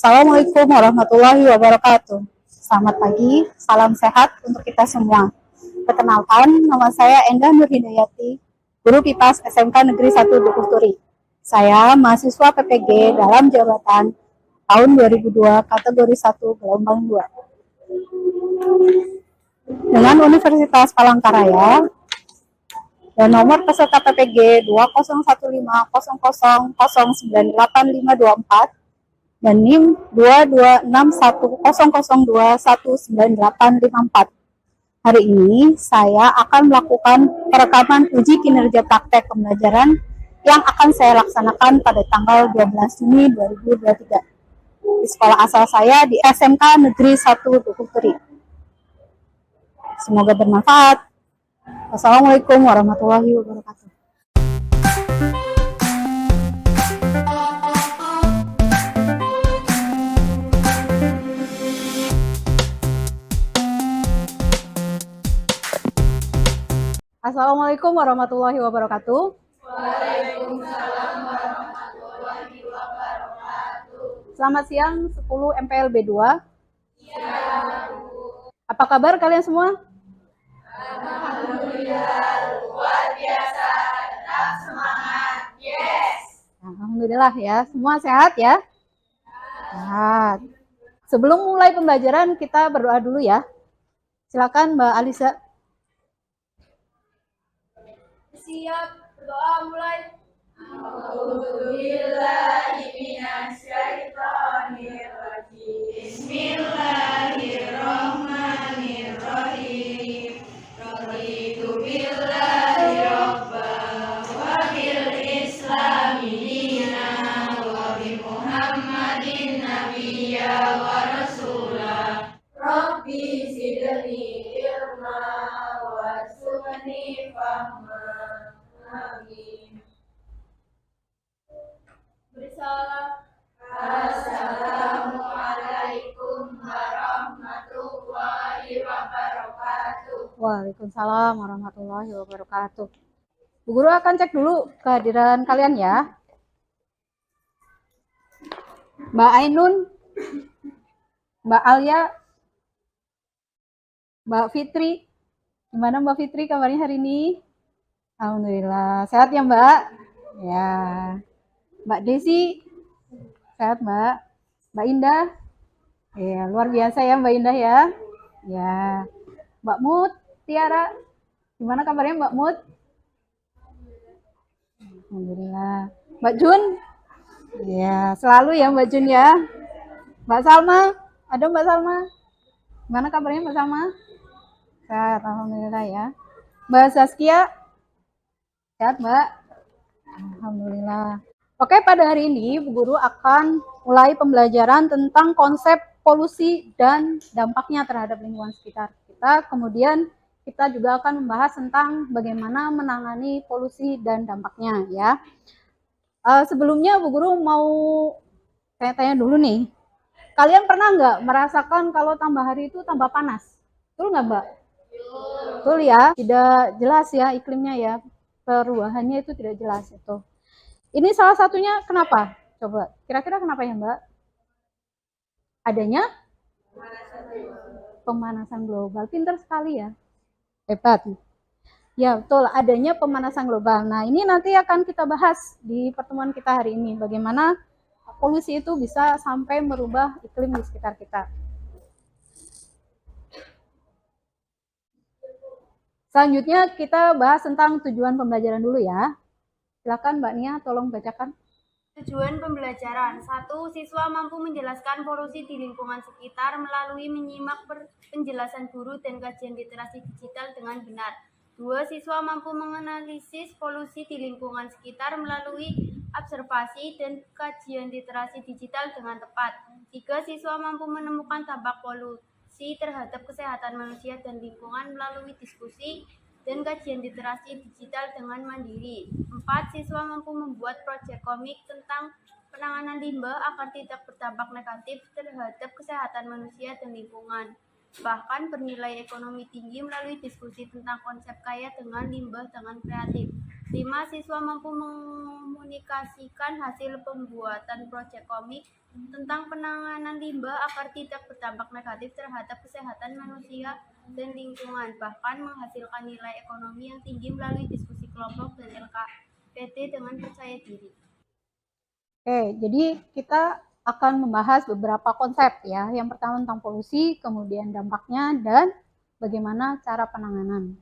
Assalamualaikum warahmatullahi wabarakatuh. Selamat pagi, salam sehat untuk kita semua. Perkenalkan, nama saya Endah Nurhidayati, Guru PIPAS SMK Negeri 1 Dukuh Turi. Saya mahasiswa PPG dalam jabatan tahun 2002, kategori 1, gelombang 2. Dengan Universitas Palangkaraya, dan nomor peserta PPG 201500098524 dan NIM 226100219854. Hari ini saya akan melakukan perekaman uji kinerja praktek pembelajaran yang akan saya laksanakan pada tanggal 12 Juni 2023 di sekolah asal saya di SMK Negeri 1 Dukuh Turi. Semoga bermanfaat. Wassalamualaikum warahmatullahi wabarakatuh. Assalamualaikum warahmatullahi wabarakatuh. Waalaikumsalam warahmatullahi wabarakatuh. Selamat siang 10 MPLB 2. Ya, Bu. Apa kabar kalian semua? Alhamdulillah, luar biasa. Tetap semangat. Yes. Alhamdulillah ya, semua sehat ya? Sehat. Sebelum mulai pembelajaran kita berdoa dulu ya. Silakan Mbak Alisa. Siap, doa mulai. A'udzubillahi minasyaitonirrajim. Bismillahirrahmanirrahim. Raditu billahi rabba wa bil islami dina wa bi Muhammadin nabiyya wa rasula. Rabbi zidni ilma warzuqni fahma. Amin. Bersalam. Assalamualaikum warahmatullahi wabarakatuh. Waalaikumsalam warahmatullahi wabarakatuh. Bu Guru akan cek dulu kehadiran kalian ya. Mbak Ainun, Mbak Alia, Mbak Fitri. Gimana Mbak Fitri kabarnya hari ini? Alhamdulillah. Sehat ya Mbak? Ya. Mbak Desi, sehat Mbak? Mbak Indah? Ya, luar biasa ya Mbak Indah ya. Ya. Mbak Mut, Tiara, gimana kabarnya Mbak Mut? Alhamdulillah. Mbak Jun? Ya, selalu ya Mbak Jun ya. Mbak Salma, ada Mbak Salma? Gimana kabarnya Mbak Salma? Sehat, alhamdulillah ya. Mbak Saskia? Sehat Mbak? Alhamdulillah. Oke, pada hari ini Bu Guru akan mulai pembelajaran tentang konsep polusi dan dampaknya terhadap lingkungan sekitar kita. Kemudian kita juga akan membahas tentang bagaimana menangani polusi dan dampaknya ya. Sebelumnya Bu Guru mau tanya-tanya dulu nih. Kalian pernah nggak merasakan kalau tambah hari itu tambah panas? Betul nggak Mbak? Betul ya, tidak jelas ya iklimnya ya. Perubahannya itu tidak jelas itu. Ini salah satunya kenapa? Coba, kira-kira kenapa ya Mbak? Adanya pemanasan global. Pintar sekali ya. Hebat. Ya, betul. Adanya pemanasan global. Nah, ini nanti akan kita bahas di pertemuan kita hari ini. Bagaimana polusi itu bisa sampai merubah iklim di sekitar kita. Selanjutnya kita bahas tentang tujuan pembelajaran dulu ya. Silakan Mbak Nia, tolong bacakan. Tujuan pembelajaran. 1. Siswa mampu menjelaskan polusi di lingkungan sekitar melalui menyimak penjelasan guru dan kajian literasi digital dengan benar. 2. Siswa mampu menganalisis polusi di lingkungan sekitar melalui observasi dan kajian literasi digital dengan tepat. 3. Siswa mampu menemukan dampak polusi terhadap kesehatan manusia dan lingkungan melalui diskusi dan kajian literasi digital dengan mandiri. 4. Siswa mampu membuat proyek komik tentang penanganan limbah agar tidak berdampak negatif terhadap kesehatan manusia dan lingkungan. bahkan bernilai ekonomi tinggi melalui diskusi tentang konsep kaya dengan limbah dengan kreatif. 5. Siswa mampu mengomunikasikan hasil pembuatan proyek komik tentang penanganan limbah agar tidak berdampak negatif terhadap kesehatan manusia dan lingkungan, bahkan menghasilkan nilai ekonomi yang tinggi melalui diskusi kelompok dan LKPD dengan percaya diri. Oke, jadi kita akan membahas beberapa konsep ya. Yang pertama tentang polusi, kemudian dampaknya, dan bagaimana cara penanganan.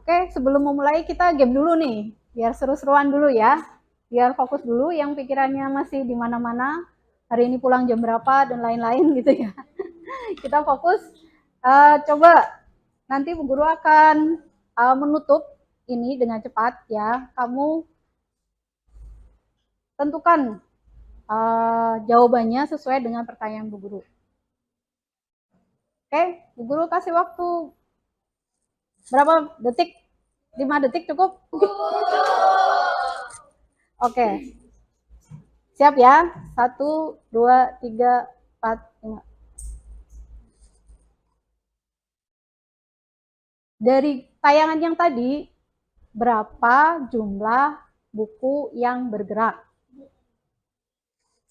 Oke, sebelum memulai kita game dulu nih, biar seru-seruan dulu ya. Biar fokus dulu yang pikirannya masih di mana-mana, hari ini pulang jam berapa dan lain-lain gitu ya. Kita fokus. Coba nanti Bu Guru akan menutup ini dengan cepat ya. Kamu tentukan jawabannya sesuai dengan pertanyaan Bu Guru. Oke, Bu Guru kasih waktu berapa detik? 5 detik cukup? Oke. Siap ya? 1, 2, 3, 4, 5. Dari tayangan yang tadi, berapa jumlah buku yang bergerak?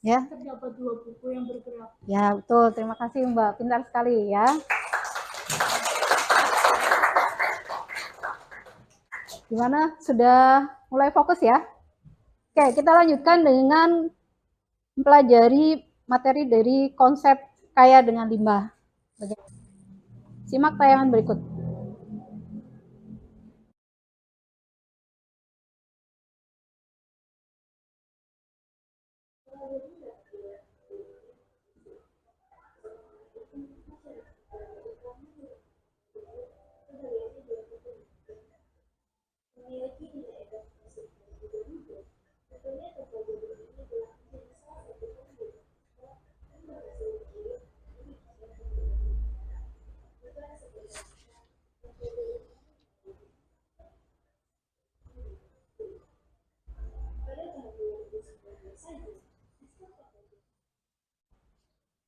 Ya. Terdapat 2 buku yang bergerak. Ya, betul. Terima kasih Mbak. Pintar sekali ya. Gimana? Sudah mulai fokus ya? Oke, kita lanjutkan dengan mempelajari materi dari konsep kaya dengan limbah. Simak tayangan berikut.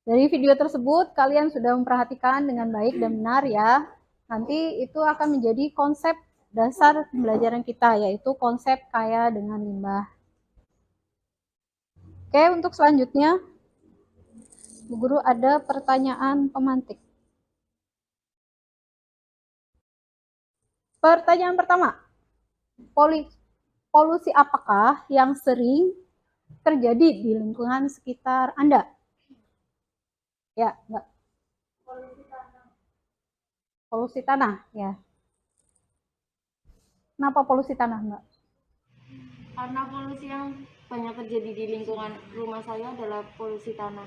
Dari video tersebut, kalian sudah memperhatikan dengan baik dan benar ya. Nanti itu akan menjadi konsep dasar pembelajaran kita, yaitu konsep kaya dengan limbah. Oke, untuk selanjutnya, Bu Guru ada pertanyaan pemantik. Pertanyaan pertama, polusi apakah yang sering terjadi di lingkungan sekitar Anda? Ya, Mbak. Polusi tanah, ya. Kenapa polusi tanah, Mbak? Karena polusi yang banyak terjadi di lingkungan rumah saya adalah polusi tanah.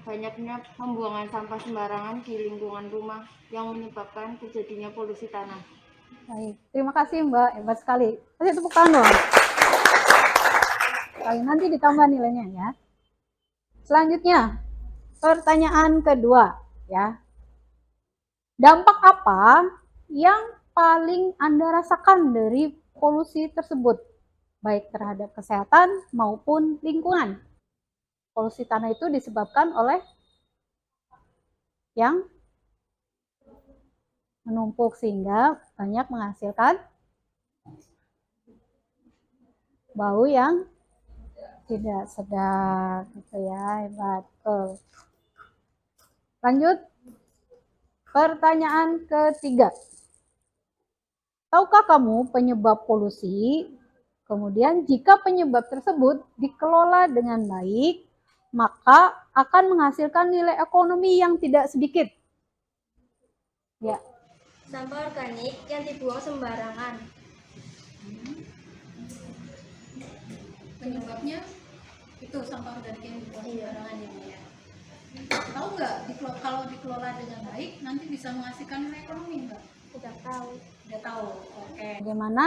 Banyaknya pembuangan sampah sembarangan di lingkungan rumah yang menyebabkan terjadinya polusi tanah. Baik, terima kasih Mbak, hebat sekali. Kasih tepuk tangan dong. Baik, nanti ditambah nilainya ya. Selanjutnya, pertanyaan kedua ya. Dampak apa yang paling Anda rasakan dari polusi tersebut, baik terhadap kesehatan maupun lingkungan? Polusi tanah itu disebabkan oleh yang menumpuk sehingga banyak menghasilkan bau yang tidak sedap gitu ya, hebat. Lanjut, pertanyaan ketiga. Tahukah kamu penyebab polusi? Kemudian jika penyebab tersebut dikelola dengan baik, maka akan menghasilkan nilai ekonomi yang tidak sedikit. Ya. Sampah organik yang dibuang sembarangan. Penyebabnya itu sampah organik yang dibuang sembarangan ya. Tahu nggak kalau dikelola dengan baik nanti bisa menghasilkan nilai ekonomi nggak? Tidak tahu. Udah tahu. Oke. Bagaimana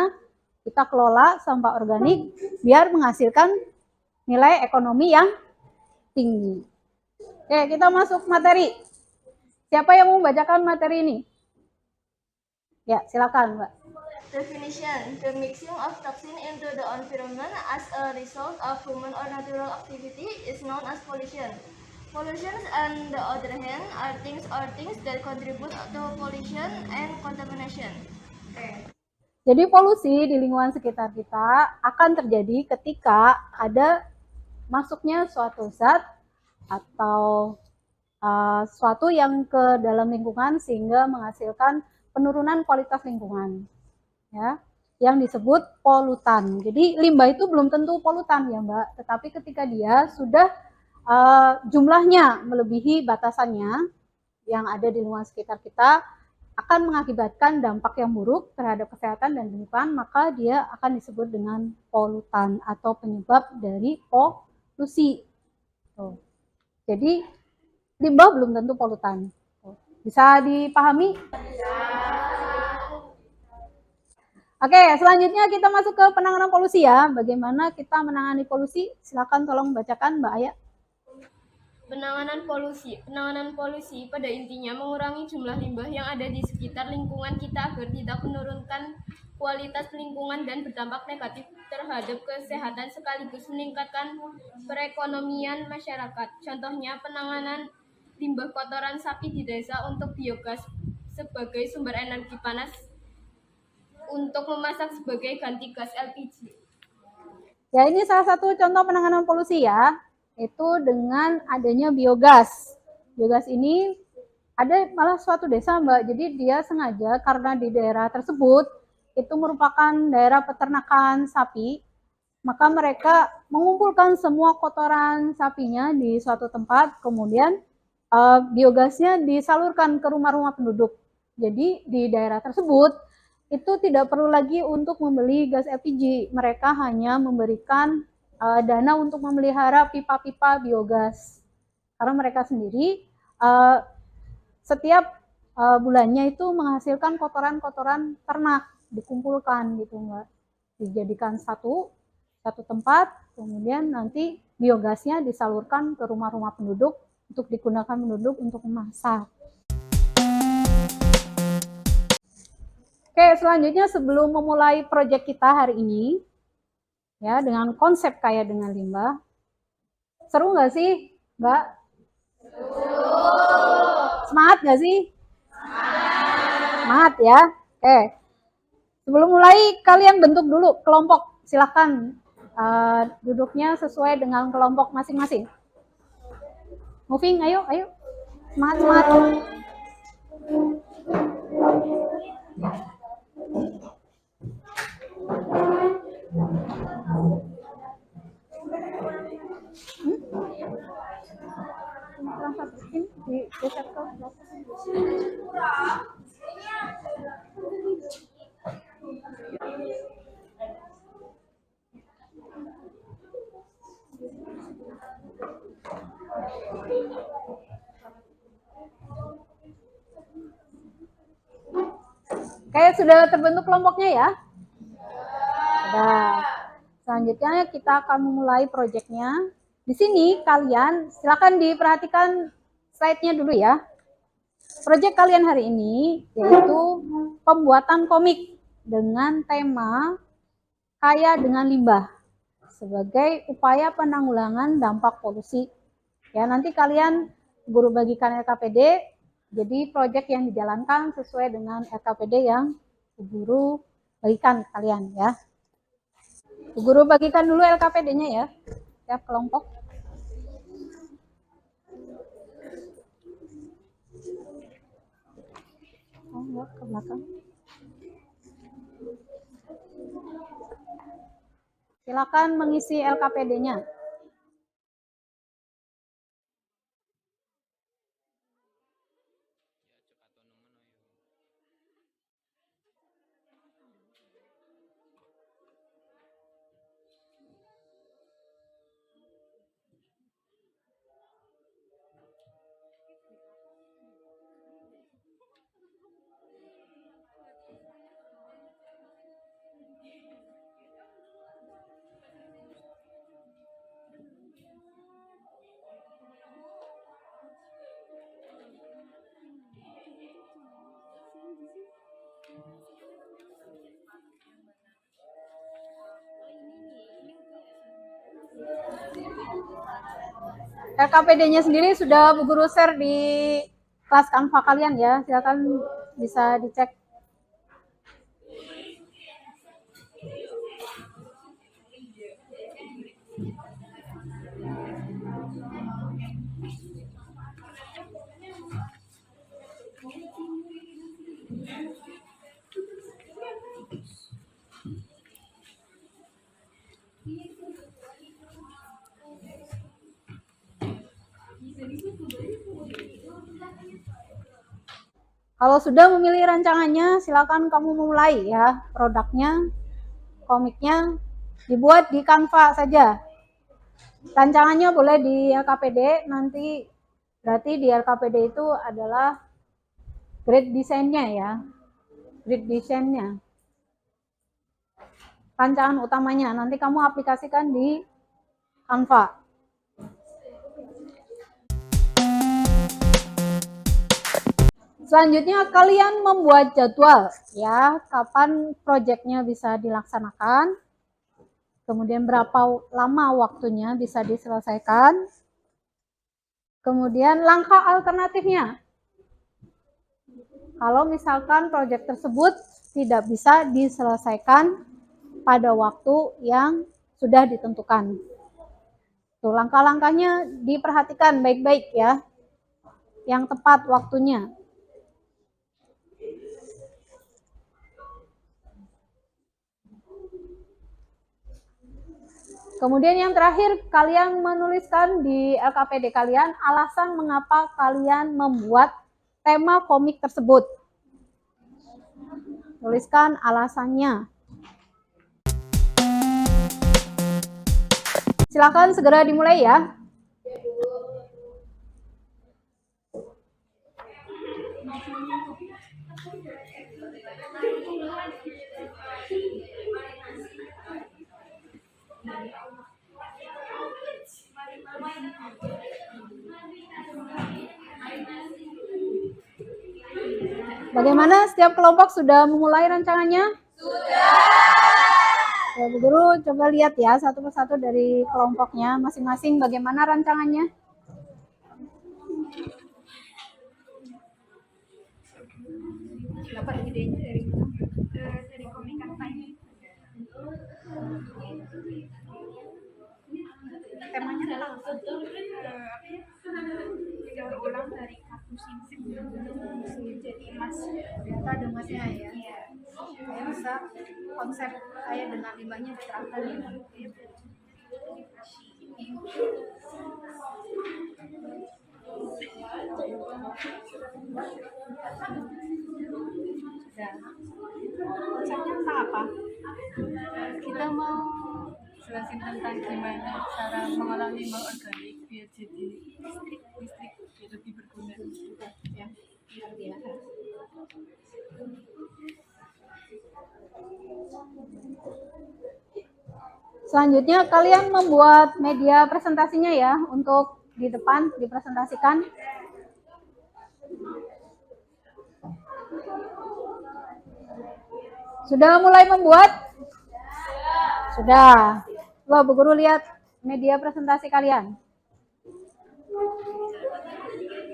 kita kelola sampah organik biar menghasilkan nilai ekonomi yang tinggi. Oke, kita masuk materi. Siapa yang mau membacakan materi ini? Ya, silakan, Mbak. Definition: the mixing of toxin into the environment as a result of human or natural activity is known as pollution. Pollution, on the other hand, are things that contribute to pollution and contamination. Jadi polusi di lingkungan sekitar kita akan terjadi ketika ada masuknya suatu zat atau suatu yang ke dalam lingkungan sehingga menghasilkan penurunan kualitas lingkungan, ya, yang disebut polutan. Jadi limbah itu belum tentu polutan ya Mbak, tetapi ketika dia sudah jumlahnya melebihi batasannya yang ada di lingkungan sekitar kita, akan mengakibatkan dampak yang buruk terhadap kesehatan dan lingkungan, maka dia akan disebut dengan polutan atau penyebab dari polusi. Tuh. Jadi limbah belum tentu polutan. Tuh. Bisa dipahami? Oke, selanjutnya kita masuk ke penanganan polusi ya. Bagaimana kita menangani polusi? Silakan tolong bacakan Mbak Aya. Penanganan polusi pada intinya mengurangi jumlah limbah yang ada di sekitar lingkungan kita agar tidak menurunkan kualitas lingkungan dan berdampak negatif terhadap kesehatan sekaligus meningkatkan perekonomian masyarakat. Contohnya penanganan limbah kotoran sapi di desa untuk biogas sebagai sumber energi panas untuk memasak sebagai ganti gas LPG. Ya, ini salah satu contoh penanganan polusi ya, itu dengan adanya biogas. Biogas ini ada malah suatu desa Mbak, jadi dia sengaja karena di daerah tersebut itu merupakan daerah peternakan sapi, maka mereka mengumpulkan semua kotoran sapinya di suatu tempat, kemudian biogasnya disalurkan ke rumah-rumah penduduk. Jadi di daerah tersebut itu tidak perlu lagi untuk membeli gas LPG, mereka hanya memberikan dana untuk memelihara pipa-pipa biogas. Karena mereka sendiri setiap bulannya itu menghasilkan kotoran-kotoran ternak, dikumpulkan gitu Mbak, dijadikan satu tempat, kemudian nanti biogasnya disalurkan ke rumah-rumah penduduk untuk digunakan penduduk untuk memasak. Oke, selanjutnya sebelum memulai proyek kita hari ini, ya dengan konsep kaya dengan limbah, seru nggak sih, Mbak? Semangat nggak sih? Semangat ya. Oke. Sebelum mulai, kalian bentuk dulu kelompok. Silahkan duduknya sesuai dengan kelompok masing-masing. Moving, ayo. Semangat. Oke, sudah terbentuk kelompoknya ya? Sudah. Selanjutnya kita akan memulai proyeknya. Di sini kalian silakan diperhatikan slide-nya dulu ya. Proyek kalian hari ini yaitu pembuatan komik dengan tema kaya dengan limbah sebagai upaya penanggulangan dampak polusi. Ya, nanti kalian guru bagikan LKPD, jadi proyek yang dijalankan sesuai dengan LKPD yang guru bagikan kalian ya. Guru bagikan dulu LKPD-nya ya, setiap kelompok. Oh, ya, ke belakang. Silakan mengisi LKPD-nya. LKPD-nya sendiri sudah Bu Guru share di kelas Canva kalian ya. Silakan bisa dicek. Kalau sudah memilih rancangannya, silakan kamu memulai ya. Produknya, komiknya dibuat di Canva saja. Rancangannya boleh di LKPD, nanti berarti di LKPD itu adalah grade desainnya ya. Grade desainnya. Rancangan utamanya, nanti kamu aplikasikan di Canva. Selanjutnya kalian membuat jadwal ya, kapan proyeknya bisa dilaksanakan, kemudian berapa lama waktunya bisa diselesaikan, kemudian langkah alternatifnya. Kalau misalkan proyek tersebut tidak bisa diselesaikan pada waktu yang sudah ditentukan. Tuh, langkah-langkahnya diperhatikan baik-baik ya, yang tepat waktunya. Kemudian yang terakhir, kalian menuliskan di LKPD kalian alasan mengapa kalian membuat tema komik tersebut. Tuliskan alasannya. Silakan segera dimulai ya. Bagaimana, setiap kelompok sudah memulai rancangannya? Sudah. Ya, Bu Guru coba lihat ya satu persatu dari kelompoknya masing-masing bagaimana rancangannya. Dapat idenya dari mana? Dari komik Canva ini. Temanya tentang apa? Daur ulang dari kartu simsim jadi emas. Ternyata ada emasnya ya. Iya. Saya bisa konsep saya dengan limbahnya diterapkan ya. Konsepnya tentang apa? Kita mau jelasin tentang gimana cara mengolah limbah organik biar jadi listrik biar lebih berguna ya. Luar biasa. Selanjutnya kalian membuat media presentasinya ya untuk di depan dipresentasikan. Sudah mulai membuat? Sudah. Coba Bu Guru lihat media presentasi kalian.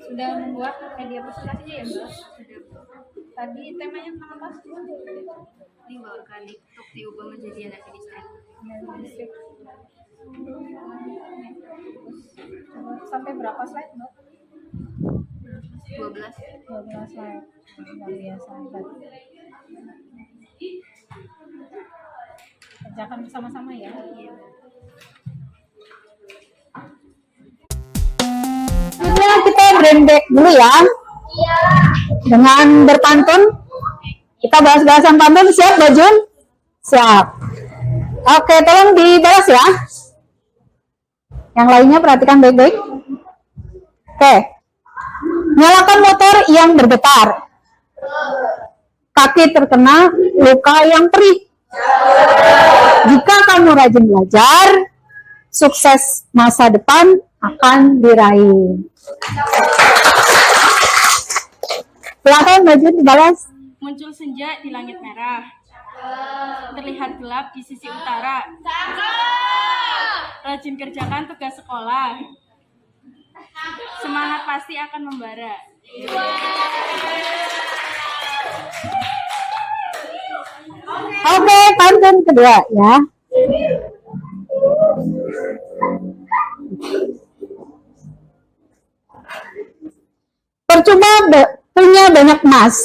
Sudah membuat media presentasinya ya Mbak? Sudah. Tadi temanya tentang apa? Limbah organik untuk diubah menjadi energi listrik. Listrik. Sampai berapa slide Mbak? 12. 12 slide. Luar biasa hebat. Kerjakan bersama-sama ya. Iya. Selanjutnya kita brain back dulu ya. Dengan berpantun. Kita bahas-bahasan pantun, siap Mbak Jun? Siap. Oke, tolong dibalas ya. Yang lainnya perhatikan baik-baik. Oke. Nyalakan motor yang bergetar. Kaki terkena luka yang perih. Jika kamu rajin belajar, sukses masa depan akan diraih. Silakan Mbak Jun dibalas. Muncul senja di langit merah. Terlihat gelap di sisi utara. rajin kerjakan tugas sekolah. Semangat pasti akan membara. Oke, pantun kedua ya. Percuma punya banyak emas.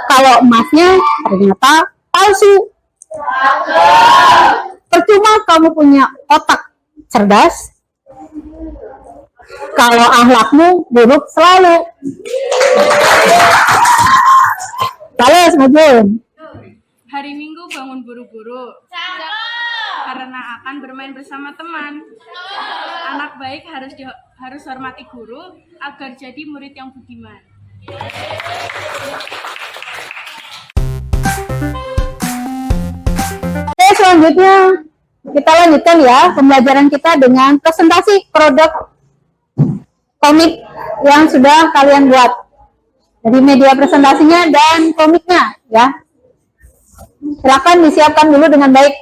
Kalau emasnya ternyata palsu. Percuma kamu punya otak cerdas. Kalau akhlakmu buruk selalu. Balas, Majun. Hari Minggu bangun buru-buru. Karena akan bermain bersama teman. Anak baik harus hormati guru agar jadi murid yang budiman. Oke, selanjutnya kita lanjutkan ya pembelajaran kita dengan presentasi produk komik yang sudah kalian buat. Jadi media presentasinya dan komiknya ya. Silakan disiapkan dulu dengan baik.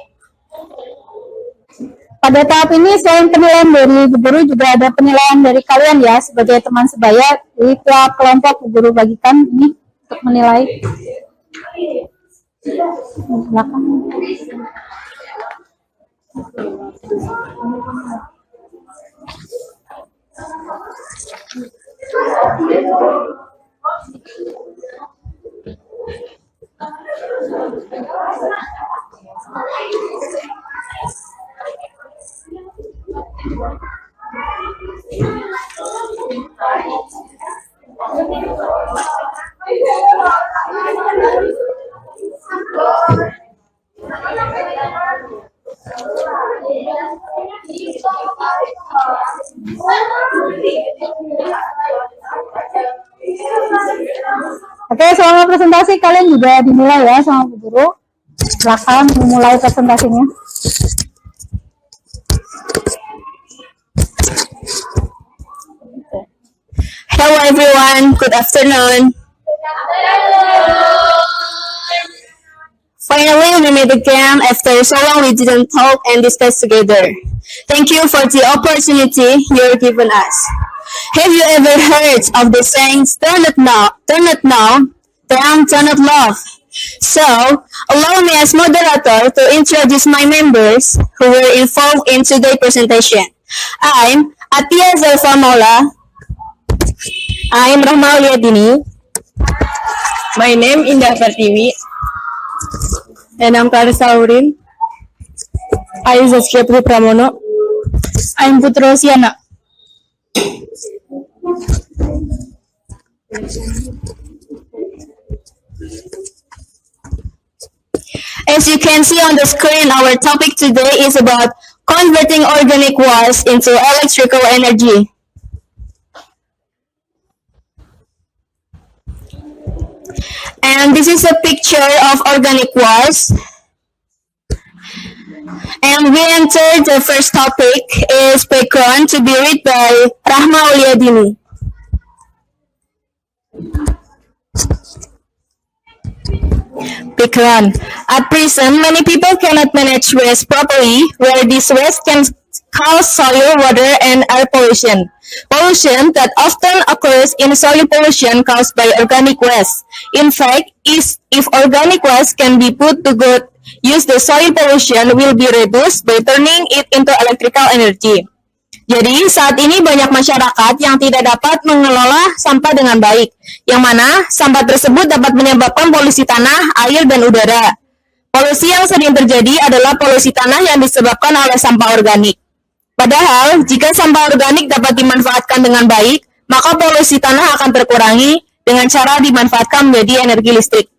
Pada tahap ini selain penilaian dari Bu Guru juga ada penilaian dari kalian ya sebagai teman sebaya. Jadi tiap kelompok Bu Guru bagikan ini untuk menilai. Silakan. Oke, selama presentasi kalian juga dimulai ya sama Bu Guru. Silakan memulai presentasinya. Hello everyone, good afternoon. Finally, we made again after so long we didn't talk and discuss together. Thank you for the opportunity you're given us. Have you ever heard of the saying, turn it now, turn it love? So, allow me as moderator to introduce my members who were involved in today's presentation. I'm Atia Zulfa Maula. I'm Rahma Uliadini. My name Indah Pertiwi. And I'm Clarissa Aurin. I'm Zaskia Putri Pramono. I'm Putro Siana. As you can see on the screen, our topic today is about converting organic waste into electrical energy. And this is a picture of organic waste. And we enter the first topic is background to be read by Rahma Uliadini. Background. At present, many people cannot manage waste properly, where this waste can cause soil, water, and air pollution. Pollution that often occurs in soil pollution caused by organic waste. In fact, if organic waste can be put to good use, the soil pollution will be reduced by turning it into electrical energy. Jadi, saat ini banyak masyarakat yang tidak dapat mengelola sampah dengan baik, yang mana sampah tersebut dapat menyebabkan polusi tanah, air, dan udara. Polusi yang sering terjadi adalah polusi tanah yang disebabkan oleh sampah organik. Padahal, jika sampah organik dapat dimanfaatkan dengan baik, maka polusi tanah akan terkurangi dengan cara dimanfaatkan menjadi energi listrik.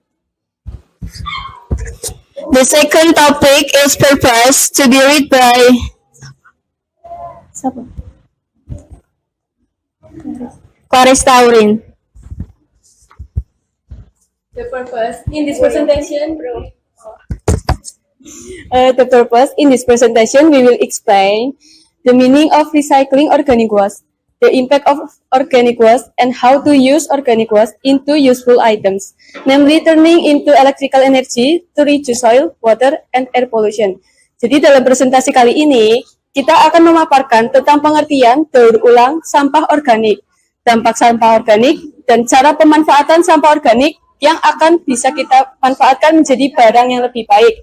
The second topic is purpose to be read by Clarissa Aurin. The purpose in this presentation, we will explain the meaning of recycling organic waste, the impact of organic waste, and how to use organic waste into useful items, namely turning into electrical energy to reduce soil, water, and air pollution. Jadi dalam presentasi kali ini, kita akan memaparkan tentang pengertian daur ulang sampah organik, dampak sampah organik, dan cara pemanfaatan sampah organik yang akan bisa kita manfaatkan menjadi barang yang lebih baik.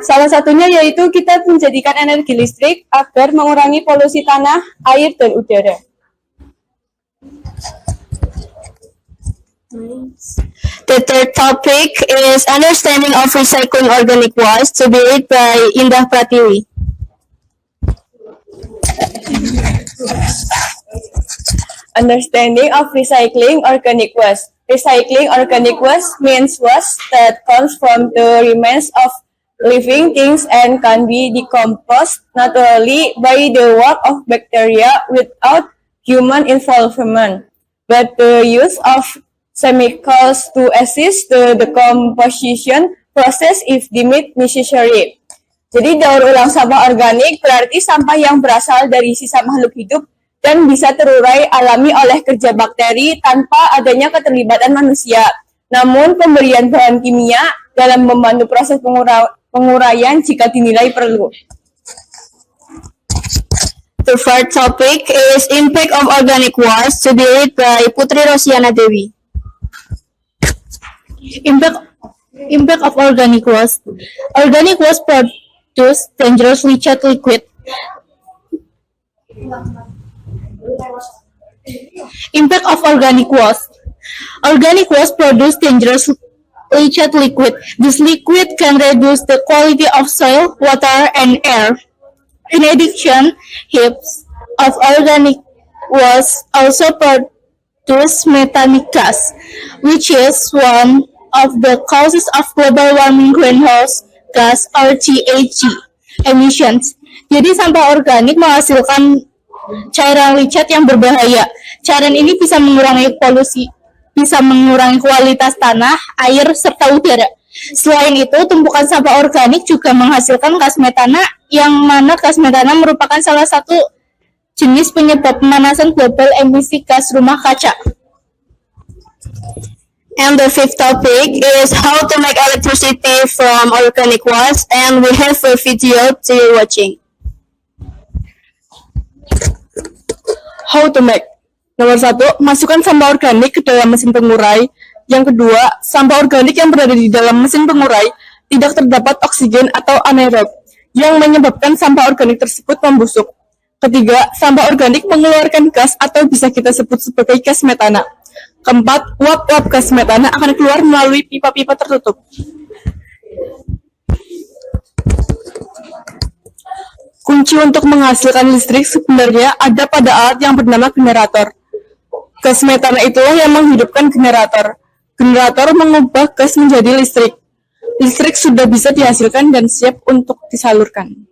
Salah satunya yaitu kita menjadikan energi listrik agar mengurangi polusi tanah, air, dan udara. The third topic is understanding of recycling organic waste to be read by Indah Pratiwi. Understanding of recycling organic waste. Recycling organic waste means waste that comes from the remains of living things and can be decomposed naturally by the work of bacteria without human involvement, but the use of chemicals to assist the decomposition process if deemed necessary. Jadi daur ulang sampah organik berarti sampah yang berasal dari sisa makhluk hidup dan bisa terurai alami oleh kerja bakteri tanpa adanya keterlibatan manusia. Namun pemberian bahan kimia dalam membantu proses penguraian jika dinilai perlu. The fourth topic is impact of organic waste to be read by Putri Rosiana Dewi. Impact of organic waste. Organic waste produce dangerous leachate liquid. Impact of organic waste. Organic waste produce dangerous leachate liquid. This liquid can reduce the quality of soil, water, and air. In addition, heaps of organic waste also produce methane gas, which is one of the causes of global warming greenhouse gas or GHG emissions. Jadi sampah organik menghasilkan cairan lichat yang berbahaya. Cairan ini bisa mengurangi polusi, bisa mengurangi kualitas tanah, air, serta udara. Selain itu, tumpukan sampah organik juga menghasilkan gas metana, yang mana gas metana merupakan salah satu jenis penyebab pemanasan global emisi gas rumah kaca. And the fifth topic is how to make electricity from organic waste, and we have a video to you watching. How to make. Nomor 1, masukkan sampah organik ke dalam mesin pengurai. Yang kedua, sampah organik yang berada di dalam mesin pengurai tidak terdapat oksigen atau anaerob yang menyebabkan sampah organik tersebut membusuk. Ketiga, sampah organik mengeluarkan gas atau bisa kita sebut sebagai gas metana. Keempat, uap-uap gas metana akan keluar melalui pipa-pipa tertutup. Kunci untuk menghasilkan listrik sebenarnya ada pada alat yang bernama generator. Gas metana itulah yang menghidupkan generator. Generator mengubah gas menjadi listrik. Listrik sudah bisa dihasilkan dan siap untuk disalurkan.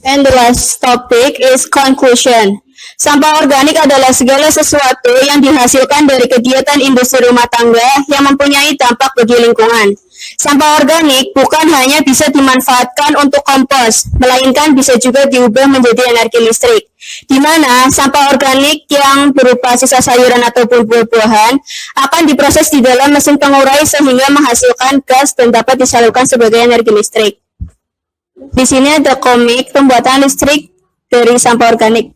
And the last topic is conclusion. Sampah organik adalah segala sesuatu yang dihasilkan dari kegiatan industri rumah tangga yang mempunyai dampak bagi lingkungan. Sampah organik bukan hanya bisa dimanfaatkan untuk kompos, melainkan bisa juga diubah menjadi energi listrik, di mana sampah organik yang berupa sisa sayuran ataupun buah-buahan akan diproses di dalam mesin pengurai sehingga menghasilkan gas dan dapat disalurkan sebagai energi listrik. Di sini ada komik pembuatan listrik dari sampah organik.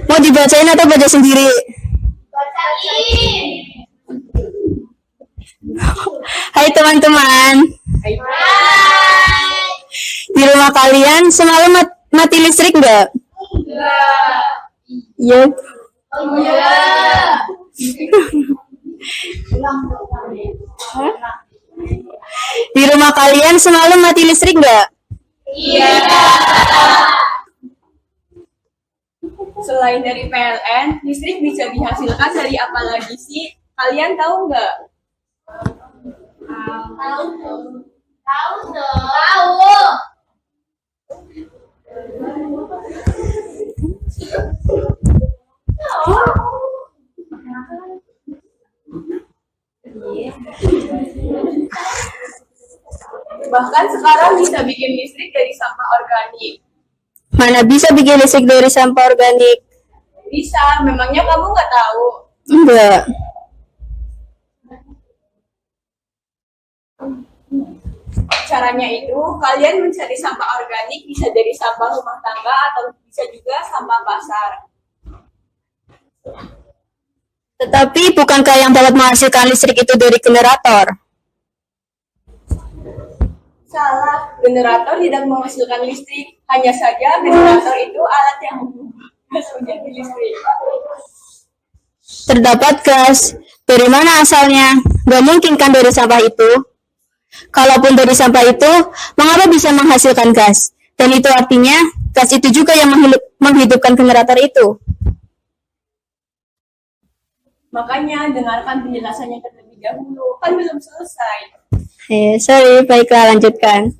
Mau dibacain atau baca sendiri? Hai teman-teman. Di rumah kalian semalam mati listrik nggak? Iya. Di rumah kalian semalam mati listrik nggak? Iya. Selain dari PLN, listrik bisa dihasilkan dari apa lagi sih? Kalian tahu nggak? Tahu. Bahkan sekarang bisa bikin listrik dari sampah organik. Mana bisa bikin listrik dari sampah organik? Bisa, memangnya kamu nggak tahu? Enggak. Caranya itu, kalian mencari sampah organik bisa dari sampah rumah tangga atau bisa juga sampah pasar. Tetapi bukankah yang dapat menghasilkan listrik itu dari generator? Salah, generator tidak menghasilkan listrik. Hanya saja generator itu alat yang gas menjadi listrik. Terdapat gas. Dari mana asalnya? Gak mungkin kan dari sampah itu? Kalaupun dari sampah itu, mengapa bisa menghasilkan gas? Dan itu artinya, gas itu juga yang menghidupkan generator itu. Makanya dengarkan penjelasannya terlebih dahulu. Kan belum selesai. Sorry, baiklah lanjutkan.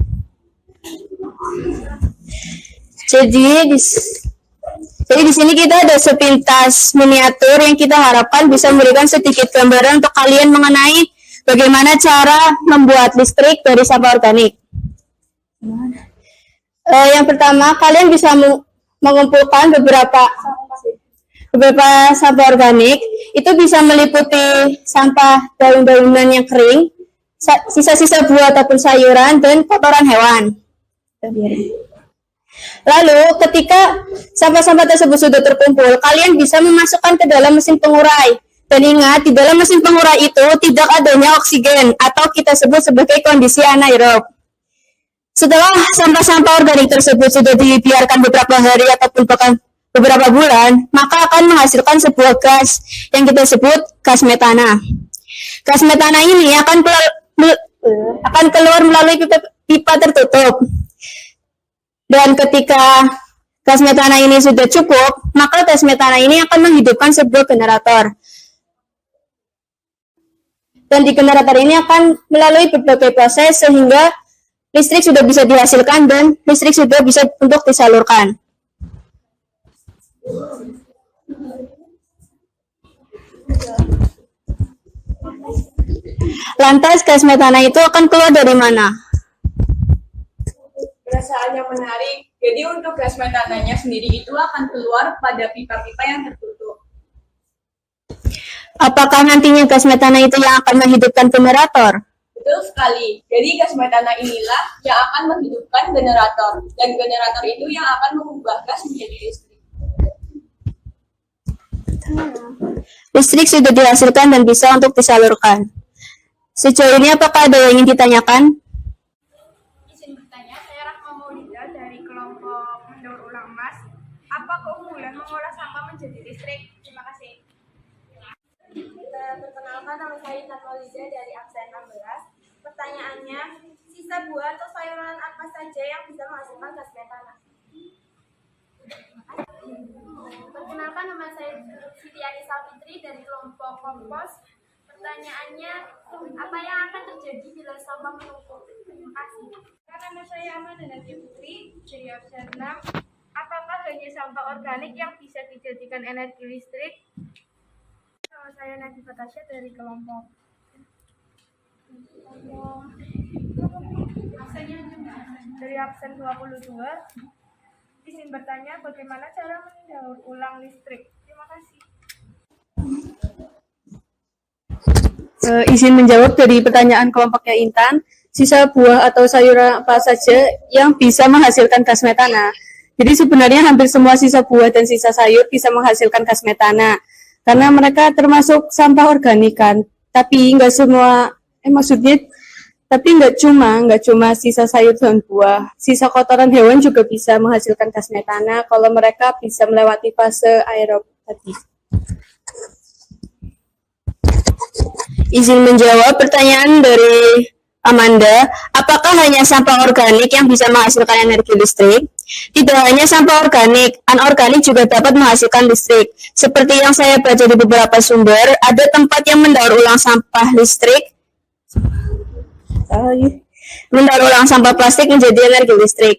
Jadi di sini kita ada sepintas miniatur yang kita harapkan bisa memberikan sedikit gambaran untuk kalian mengenai bagaimana cara membuat listrik dari sampah organik. Yang pertama, kalian bisa mengumpulkan beberapa sampah organik. Itu bisa meliputi sampah daun-daunan yang kering, sisa-sisa buah ataupun sayuran, dan kotoran hewan. Lalu, ketika sampah-sampah tersebut sudah terkumpul, kalian bisa memasukkan ke dalam mesin pengurai. Dan ingat, di dalam mesin pengurai itu tidak adanya oksigen, atau kita sebut sebagai kondisi anaerob. Setelah sampah-sampah organik tersebut sudah dibiarkan beberapa hari ataupun bahkan beberapa bulan, maka akan menghasilkan sebuah gas yang kita sebut gas metana. Gas metana ini akan keluar melalui pipa tertutup. Dan ketika gas metana ini sudah cukup, maka gas metana ini akan menghidupkan sebuah generator. Dan di generator ini akan melalui berbagai proses sehingga listrik sudah bisa dihasilkan dan listrik sudah bisa untuk disalurkan. Lantas gas metana itu akan keluar dari mana? Perasaan yang menarik. Jadi untuk gas metananya sendiri itu akan keluar pada pipa-pipa yang tertutup. Apakah nantinya gas metana itu yang akan menghidupkan generator? Betul sekali. Jadi gas metana inilah yang akan menghidupkan generator. Dan generator itu yang akan mengubah gas menjadi listrik. Listrik sudah dihasilkan dan bisa untuk disalurkan. Sejauh ini apakah ada yang ingin ditanyakan? Izin bertanya, saya Rahma Maulida dari kelompok mendaur ulang emas. Apa keunggulan mengolah sampah menjadi listrik? Terima kasih. Perkenalkan, nama saya Natwalida dari absen 16. Pertanyaannya, sisa buah atau sayuran apa saja yang bisa menghasilkan gas metana? Perkenalkan, nama saya Siti Anissa Fitri dari kelompok kompos. Pertanyaannya, apa yang akan terjadi bila sampah menumpuk? Terima kasih. Nama saya Amanda Nadia Putri dari absen 6. Apakah hanya sampah organik yang bisa dijadikan energi listrik? Nama saya Nadifah Tasya dari kelompok dari absen 22. Izin bertanya, bagaimana cara mendaur ulang listrik? Terima kasih. Izin menjawab dari pertanyaan kelompoknya Intan, sisa buah atau sayuran apa saja yang bisa menghasilkan gas metana. Jadi sebenarnya hampir semua sisa buah dan sisa sayur bisa menghasilkan gas metana, karena mereka termasuk sampah organik kan. Tapi nggak semua, tapi nggak cuma sisa sayur dan buah, sisa kotoran hewan juga bisa menghasilkan gas metana kalau mereka bisa melewati fase aerob tadi. Izin menjawab pertanyaan dari Amanda, apakah hanya sampah organik yang bisa menghasilkan energi listrik? Tidak hanya sampah organik, anorganik juga dapat menghasilkan listrik. Seperti yang saya baca di beberapa sumber, ada tempat yang mendaur ulang sampah listrik, mendaur ulang sampah plastik menjadi energi listrik.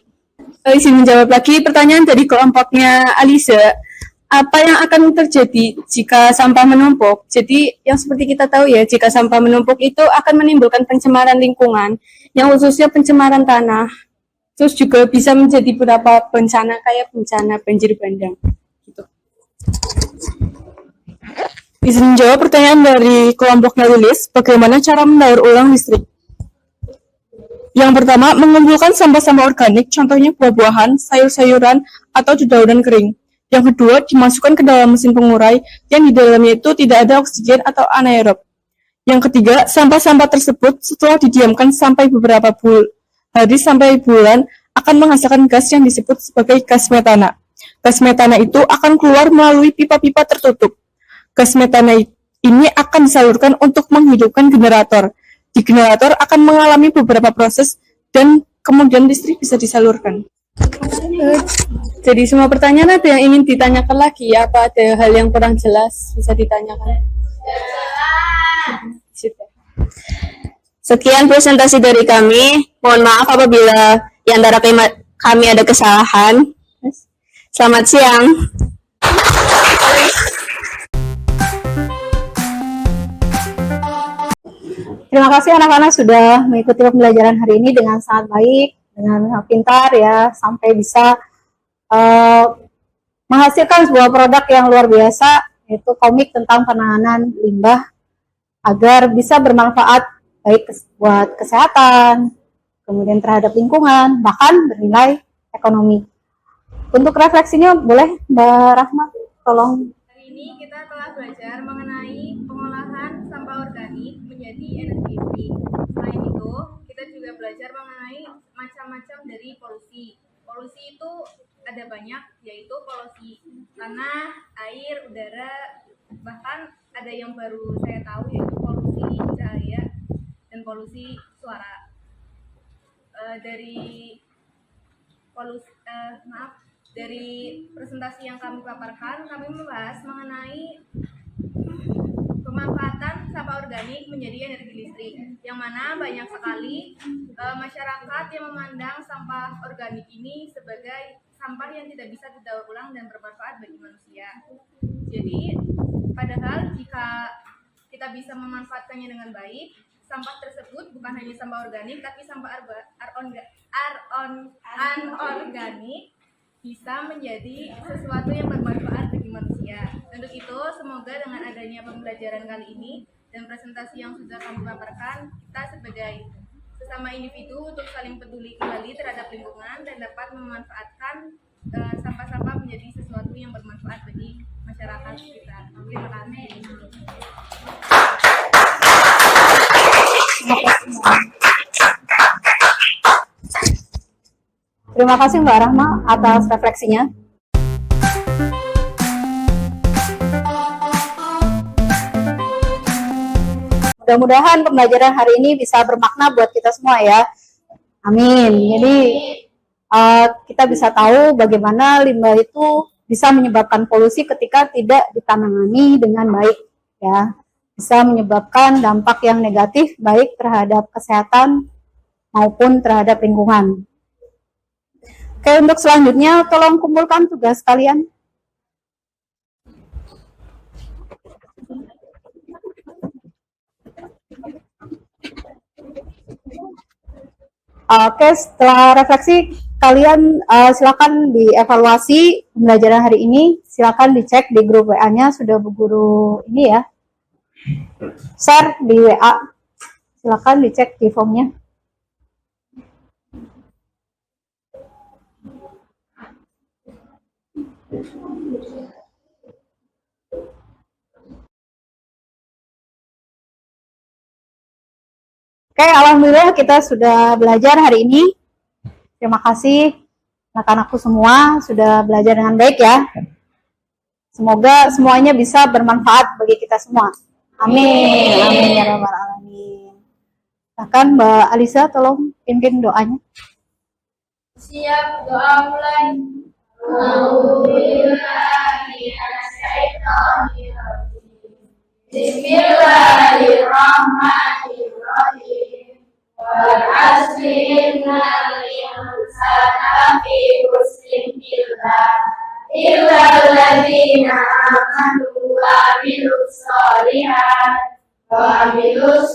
Izin menjawab lagi pertanyaan dari kelompoknya Aliza. Apa yang akan terjadi jika sampah menumpuk? Jadi yang seperti kita tahu ya, jika sampah menumpuk itu akan menimbulkan pencemaran lingkungan, yang khususnya pencemaran tanah. Terus juga bisa menjadi beberapa bencana kayak bencana banjir bandang. Gitu. Izin jawab pertanyaan dari kelompok Nalilis, bagaimana cara mendaur ulang listrik? Yang pertama, mengumpulkan sampah-sampah organik, contohnya buah-buahan, sayur-sayuran, atau dedaunan kering. Yang kedua, dimasukkan ke dalam mesin pengurai yang di dalamnya itu tidak ada oksigen atau anaerob. Yang ketiga, sampah-sampah tersebut setelah didiamkan sampai beberapa hari sampai bulan akan menghasilkan gas yang disebut sebagai gas metana. Gas metana itu akan keluar melalui pipa-pipa tertutup. Gas metana ini akan disalurkan untuk menghidupkan generator. Di generator akan mengalami beberapa proses dan kemudian listrik bisa disalurkan. Jadi semua pertanyaan ada yang ingin ditanyakan lagi, apa ada hal yang kurang jelas bisa ditanyakan? Sekian presentasi dari kami. Mohon maaf apabila di antara kami ada kesalahan. Selamat siang. Terima kasih anak-anak sudah mengikuti pembelajaran hari ini dengan sangat baik, dengan pintar ya, sampai bisa menghasilkan sebuah produk yang luar biasa, yaitu komik tentang penanganan limbah agar bisa bermanfaat baik buat kesehatan, kemudian terhadap lingkungan, bahkan bernilai ekonomi. Untuk refleksinya boleh Mbak Rahma, tolong. Hari ini kita telah belajar mengenai pengolahan sampah organik menjadi energi listrik. Selain itu, kita juga belajar mengenai macam-macam dari polusi. Polusi itu ada banyak, yaitu polusi tanah, air, udara, bahkan ada yang baru saya tahu yaitu polusi cahaya dan polusi suara. Dari presentasi yang kami paparkan, kami membahas mengenai pemanfaatan sampah organik menjadi energi listrik, yang mana banyak sekali masyarakat yang memandang sampah organik ini sebagai sampah yang tidak bisa didaur ulang dan bermanfaat bagi manusia. Jadi, padahal jika kita bisa memanfaatkannya dengan baik, sampah tersebut bukan hanya sampah organik, tapi sampah anorganik bisa menjadi sesuatu yang bermanfaat bagi manusia. Untuk itu, semoga dengan adanya pembelajaran kali ini dan presentasi yang sudah kami paparkan, kita sebagai sesama individu untuk saling peduli kembali terhadap lingkungan dan dapat memanfaatkan sampah-sampah menjadi sesuatu yang bermanfaat bagi masyarakat kita. Terima kasih. Terima kasih Mbak Rahma atas refleksinya. Mudah-mudahan pembelajaran hari ini bisa bermakna buat kita semua ya. Amin. Jadi kita bisa tahu bagaimana limbah itu bisa menyebabkan polusi ketika tidak ditangani dengan baik ya. Bisa menyebabkan dampak yang negatif baik terhadap kesehatan maupun terhadap lingkungan. Oke, untuk selanjutnya tolong kumpulkan tugas kalian. Oke, setelah refleksi kalian silakan dievaluasi pembelajaran hari ini. Silakan dicek di grup WA-nya sudah Bu Guru ini ya. Share di WA. Silakan dicek di formnya. Oke, alhamdulillah kita sudah belajar hari ini. Terima kasih anak-anakku semua sudah belajar dengan baik ya. Semoga semuanya bisa bermanfaat bagi kita semua. Amin. Amin ya rabbal alamin. Bahkan Mbak Alisa tolong pimpin doanya. Siap, doa mulai. Bismillahirrahmanirrahim. Wal asri innal insana fi khusrin illa alladziina aamanu wa amilus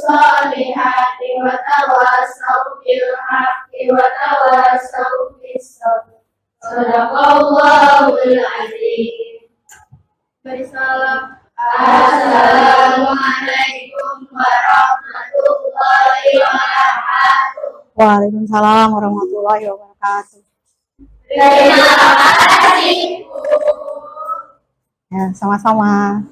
solihati wa tawassaw bil haqqi wa tawassaw bis sabr. Shadaqallahul azim. Bersalam. Waalaikumsalam warahmatullahi wabarakatuh. Ya, sama-sama.